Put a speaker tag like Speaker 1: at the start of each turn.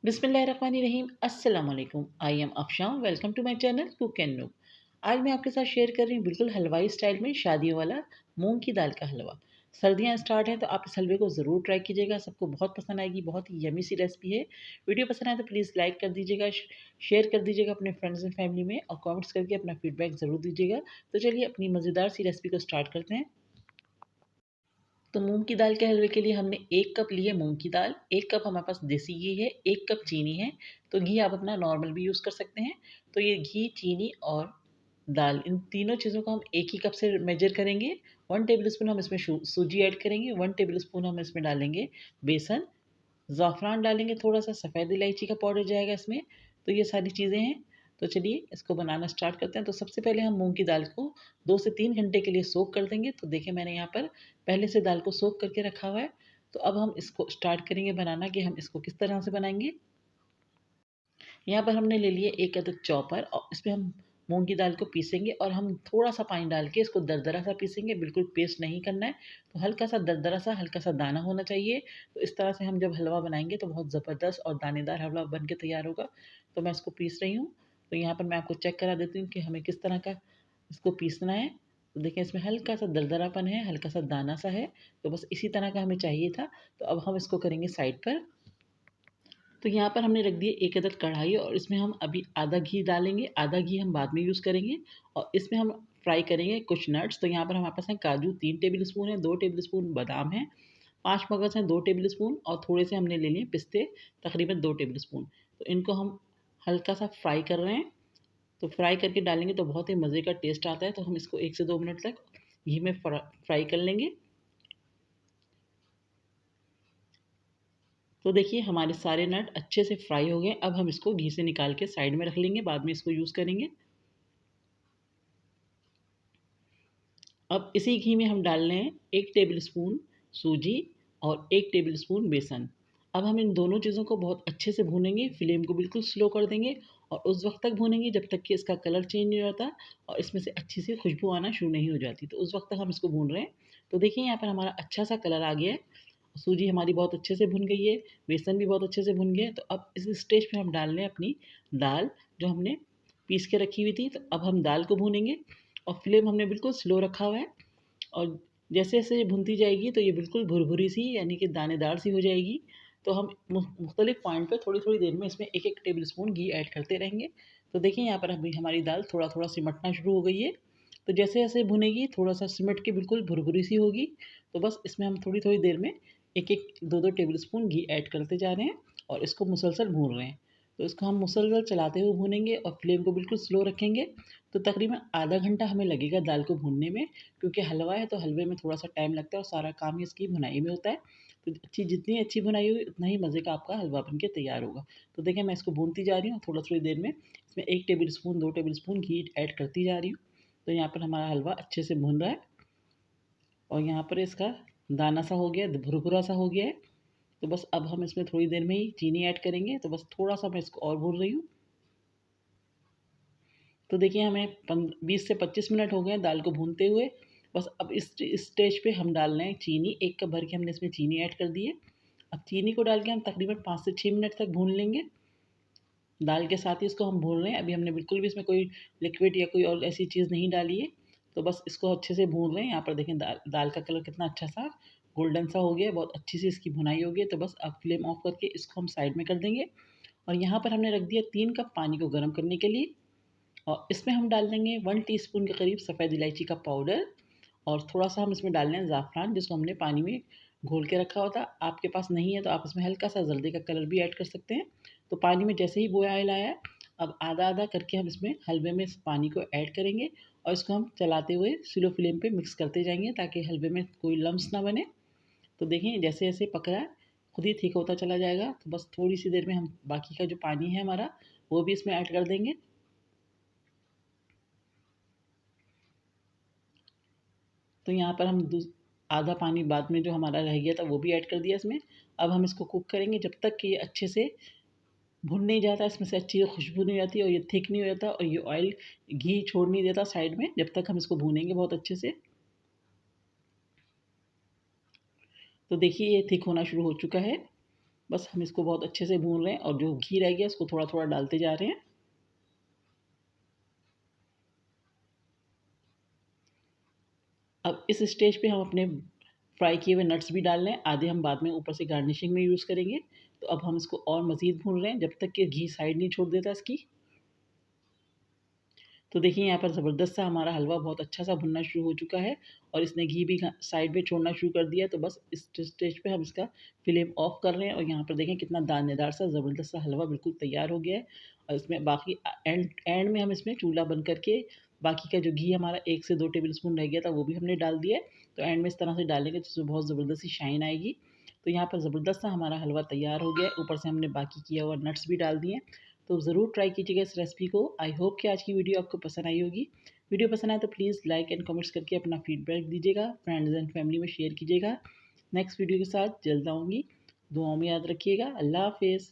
Speaker 1: बिस्मिल्लाहिर्रहमानिर्रहीम अस्सलाम वालेकुम। I am Afsham. Welcome to my channel cook and noob. आज मैं आपके साथ शेयर कर रही हूँ बिल्कुल हलवाई स्टाइल में शादियों वाला मूंग की दाल का हलवा। सर्दियाँ स्टार्ट हैं तो आप इस हलवे को ज़रूर ट्राई कीजिएगा, सबको बहुत पसंद आएगी। बहुत ही यमी सी रेसिपी है। वीडियो पसंद आए तो प्लीज़ लाइक कर दीजिएगा, शेयर कर दीजिएगा अपने फ्रेंड्स एंड फैमिली में, और कमेंट्स करके अपना फीडबैक ज़रूर दीजिएगा। तो चलिए अपनी मज़ेदार सी रेसिपी को स्टार्ट करते हैं। तो मूँग की दाल के हलवे के लिए हमने 1 कप ली है मूँग की दाल, 1 कप हमारे पास देसी घी है, 1 कप चीनी है। तो घी आप अपना नॉर्मल भी यूज़ कर सकते हैं। तो ये घी, चीनी और दाल, इन तीनों चीज़ों को हम 1 ही कप से मेजर करेंगे। 1 टेबलस्पून हम इसमें सूजी ऐड करेंगे, 1 टेबलस्पून हम इसमें डालेंगे बेसन, ज़ाफ़रान डालेंगे थोड़ा-सा, सफ़ेद इलायची का पाउडर जाएगा इसमें। तो ये सारी चीज़ें हैं। तो चलिए इसको बनाना स्टार्ट करते हैं। तो सबसे पहले हम मूँग की दाल को 2 से 3 घंटे के लिए सोक कर देंगे। तो देखिए मैंने यहाँ पर पहले से दाल को सोक करके रखा हुआ है। तो अब हम इसको स्टार्ट करेंगे बनाना कि हम इसको किस तरह से बनाएँगे। यहाँ पर हमने ले लिए 1 अदद चॉपर, और इसमें हम मूँग की दाल को पीसेंगे, और हम थोड़ा-सा पानी डाल के इसको दरदरा सा पीसेंगे, बिल्कुल पेस्ट नहीं करना है। तो हल्का-सा दरदरा सा, हल्का-सा दाना होना चाहिए। तो इस तरह से हम जब हलवा बनाएँगे तो बहुत ज़बरदस्त और दानेदार हलवा बन के तैयार होगा। तो मैं इसको पीस रही हूँ। तो यहाँ पर मैं आपको चेक करा देती हूँ कि हमें किस तरह का इसको पीसना है। तो देखिए इसमें हल्का-सा दरदरापन है, हल्का-सा दाना सा है। तो बस इसी तरह का हमें चाहिए था। तो अब हम इसको करेंगे साइड पर। तो यहाँ पर हमने रख दिए 1 अदद कढ़ाई, और इसमें हम अभी आधा घी डालेंगे, आधा घी हम बाद में यूज़ करेंगे। और इसमें हम फ्राई करेंगे कुछ नट्स। तो यहाँ पर हमारे पास हैं काजू 3 टेबलस्पून है, 2 टेबलस्पून बादाम है, 5 मगज़ हैं 2 टेबलस्पून, और थोड़े से हमने ले लिए पिस्ते तकरीबन 2 टेबलस्पून। तो इनको हम हल्का-सा फ्राई कर रहे हैं। तो फ्राई करके डालेंगे तो बहुत ही मज़े का टेस्ट आता है। तो हम इसको 1 से 2 मिनट तक घी में फ्राई कर लेंगे। तो देखिए हमारे सारे नट अच्छे से फ्राई हो गए। अब हम इसको घी से निकाल के साइड में रख लेंगे, बाद में इसको यूज़ करेंगे। अब इसी घी में हम डाल रहे हैं 1 टेबलस्पून सूजी और 1 टेबलस्पून बेसन। अब हम इन दोनों चीज़ों को बहुत अच्छे से भूनेंगे, फ्लेम को बिल्कुल स्लो कर देंगे, और उस वक़्त तक भूनेंगे जब तक कि इसका कलर चेंज नहीं हो जाता और इसमें से अच्छी सी खुशबू आना शुरू नहीं हो जाती। तो उस वक़्त तक हम इसको भून रहे हैं। तो देखिए यहाँ पर हमारा अच्छा सा कलर आ गया है, सूजी हमारी बहुत अच्छे से भुन गई है, बेसन भी बहुत अच्छे से भुन गया है। तो अब इस स्टेज पे हम डाल रहे हैं अपनी दाल, जो हमने पीस के रखी हुई थी। तो अब हम दाल को भूनेंगे, और फ्लेम हमने बिल्कुल स्लो रखा हुआ है। और जैसे-जैसे ये भुनती जाएगी तो ये बिल्कुल भुरभुरी सी, यानी कि दानेदार सी हो जाएगी। तो हम मुख्तलिफ़ पॉइंट पे थोड़ी-थोड़ी देर में इसमें 1-1 टेबलस्पून घी ऐड करते रहेंगे। तो देखिए यहाँ पर अभी हमारी दाल थोड़ा-थोड़ा सिमटना शुरू हो गई है। तो जैसे-जैसे भुनेगी थोड़ा-सा सिमट के बिल्कुल भुरभुरी सी होगी। तो बस इसमें हम थोड़ी-थोड़ी देर में 1-1, 2-2 टेबलस्पून घी ऐड करते जा रहे हैं, और इसको मुसलसल भून रहे हैं। तो इसको हम मुसलसल चलाते हुए भूनेंगे, और फ्लेम को बिल्कुल स्लो रखेंगे। तो तकरीबन आधा घंटा हमें लगेगा दाल को भूनने में, क्योंकि हलवा है तो हलवे में थोड़ा-सा टाइम लगता है, और सारा काम ही इसकी भुनाई में होता है। तो जितनी अच्छी भुनाई होगी उतना ही मज़े का आपका हलवा बन के तैयार होगा। तो देखिए मैं इसको भूनती जा रही हूँ, थोड़ी-थोड़ी देर में इसमें 1 टेबलस्पून, 2 टेबलस्पून घी ऐड करती जा रही हूँ। तो यहाँ पर हमारा हलवा अच्छे से भुन रहा है, और यहाँ पर इसका दाना सा हो गया है, भुरभुरा सा हो गया है। तो बस अब हम इसमें थोड़ी देर में ही चीनी ऐड करेंगे। तो बस थोड़ा-सा मैं इसको और भून रही हूँ। तो देखिए हमें 20 से 25 मिनट हो गए हैं दाल को भूनते हुए। बस अब इस स्टेज पे हम डाल रहे हैं चीनी। 1 कप भर के हमने इसमें चीनी ऐड कर दी है। अब चीनी को डाल के हम तकरीबन 5 से 6 मिनट तक भून लेंगे। दाल के साथ ही इसको हम भून रहे हैं। अभी हमने बिल्कुल भी इसमें कोई लिक्विड या कोई और ऐसी चीज़ नहीं डाली है। तो बस इसको अच्छे से भून रहे हैं। यहाँ पर देखें दाल दाल का कलर कितना अच्छा सा गोल्डन सा हो गया है, बहुत अच्छी सी इसकी भुनाई हो गई है। तो बस अब फ्लेम ऑफ करके इसको हम साइड में कर देंगे, और यहाँ पर हमने रख दिया 3 कप पानी को गर्म करने के लिए। और इसमें हम डाल देंगे 1 टीस्पून के करीब सफ़ेद इलायची का पाउडर, और थोड़ा-सा हम इसमें डाल रहे हैं ज़ाफ़रान, जिसको हमने पानी में घोल के रखा हुआ था। आपके पास नहीं है तो आप इसमें हल्का-सा जल्दी का कलर भी ऐड कर सकते हैं। तो पानी में जैसे ही बॉयल आया, अब आधा-आधा करके हम इसमें हलवे में इस पानी को ऐड करेंगे, और इसको हम चलाते हुए स्लो फ्लेम पे मिक्स करते जाएँगे, ताकि हलवे में कोई लम्प्स ना बने। तो देखिए जैसे-जैसे पक रहा है, खुद ही ठीक होता चला जाएगा। तो बस थोड़ी-सी देर में हम बाकी का जो पानी है हमारा, वो भी इसमें ऐड कर देंगे। तो यहाँ पर हम आधा पानी बाद में जो हमारा रह गया था वो भी ऐड कर दिया इसमें। अब हम इसको कुक करेंगे जब तक कि ये अच्छे से भुन नहीं जाता, इसमें से अच्छी खुशबू नहीं आती, और ये थिक नहीं हो जाता, और ये ऑयल घी छोड़ नहीं देता साइड में, जब तक हम इसको भूनेंगे बहुत अच्छे से। तो देखिए ये थिक होना शुरू हो चुका है। बस हम इसको बहुत अच्छे से भून रहे हैं और जो घी रह गया उसको थोड़ा-थोड़ा डालते जा रहे हैं। अब इस स्टेज पे हम अपने फ्राई किए हुए नट्स भी डाल रहे हैं, आधे हम बाद में ऊपर से गार्निशिंग में यूज़ करेंगे। तो अब हम इसको और मज़ीद भून रहे हैं जब तक कि घी साइड नहीं छोड़ देता इसकी। तो देखिए यहाँ पर ज़बरदस्त सा हमारा हलवा बहुत अच्छा सा भुनना शुरू हो चुका है और इसने घी भी साइड में छोड़ना शुरू कर दिया है। तो बस इस स्टेज पे हम इसका फ्लेम ऑफ कर रहे हैं और यहाँ पर देखें कितना दानेदार सा ज़बरदस्त सा हलवा बिल्कुल तैयार हो गया है। और इसमें बाकी एंड एंड में हम इसमें चूल्हा बंद करके बाकी का जो घी हमारा 1 से 2 टेबल स्पून रह गया था वो भी हमने डाल दिया है। तो एंड में इस तरह से डालेंगे तो इसमें बहुत ज़बरदस्त सी शाइन आएगी। तो यहाँ पर ज़बरदस्त सा हमारा हलवा तैयार हो गया है। ऊपर से हमने बाकी किया हुआ नट्स भी डाल दिए हैं। तो ज़रूर ट्राई कीजिएगा इस रेसिपी को। आई होप कि आज की वीडियो आपको पसंद आई होगी। वीडियो पसंद आए तो प्लीज़ लाइक एंड कमेंट्स करके अपना फीडबैक दीजिएगा, फ्रेंड्स एंड फैमिली में शेयर कीजिएगा। नेक्स्ट वीडियो के साथ जल्द आऊँगी। दुआओं में याद रखिएगा। अल्लाह हाफ़िज़।